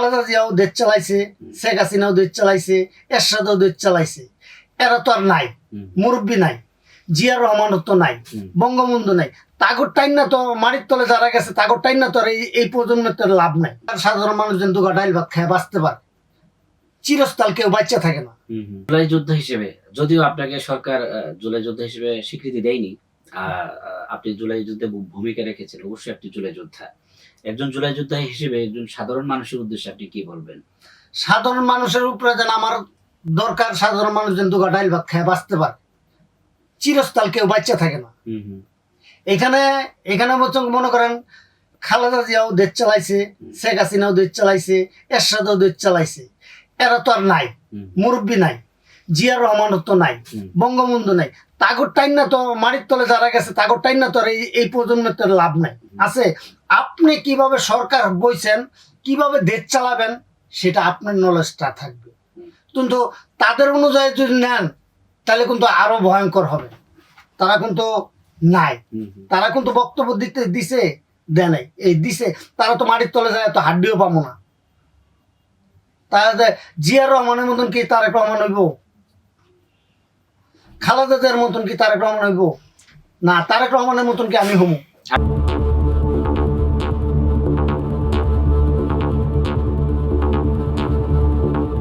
Khaleda Xiao দেশ চালাইছে, শেখ হাসিনাও দেশ চালাইছে, এরশাদও দেশ চালাইছে, এরা তো আর নাই, মুরব্বী নাই, জিয়া রহমানও তো নাই, বঙ্গবন্ধু নাই, তাগর টাইম না তো মাটির তলে যারা গেছে তাগর টাইম না তো আর এই প্রজন্মের তো লাভ নাই। সাধারণ মানুষজন দুগা ডাইল ভাত খায় বাঁচতে পারে, চিরস্থাল কেউ বাচ্চা থাকে না। জুলাই যোদ্ধা হিসেবে, যদিও আপনাকে সরকার জুলাই যোদ্ধা হিসেবে স্বীকৃতি দেয়নি, আপনি জুলাই যুদ্ধে ভূমিকা রেখেছেন, অবশ্যই আপনি জুলাই যোদ্ধা। একজন জুলাই যোদ্ধা হিসেবে একজন সাধারণ মানুষের উদ্দেশ্যে আপনি কি বলবেন? সাধারণ মানুষের উপরে যেন আমার দরকার, সাধারণ মানুষজন দুগা ডাইল ভাত খায় বাঁচতে পারে, চিরস্থাল কেউ বাচ্চা থাকে না। এখানে এখানে মনে করেন খালেদা জিয়াও দেশ চালাইছে, শেখ হাসিনাও দেশ চালাইছে, এরশাদও দেশ চালাইছে, এরা তো আর নাই, মুরব্বী নাই, জিয়া রহমানও তো নাই, বঙ্গবন্ধু নাই, তাগর টাইম না তো মাটির তলে যারা গেছে তাগর টাইম না তো আর এই প্রজন্মের তো লাভ নাই আছে। আপনি কিভাবে সরকার বইছেন, কিভাবে দেশ চালাবেন, সেটা আপনার নলেজটা থাকবে, কিন্তু তাদের অনুযায়ী যদি নেন তাহলে কিন্তু আরো ভয়ঙ্কর হবে। তারা কিন্তু নাই, তারা কিন্তু বক্তব্য দিছে, দেয় নাই, এই দিছে, তারা তো মাটির তলে যায়, তো হাড্ডিও পাবো না। তাহলে জিয়া রহমানের মতন কি তারেক রহমান হইব? খালেদা জিয়ার মতন কি তারেক রহমান হইব? না, তারেক রহমানের মতন কি আমি হবো?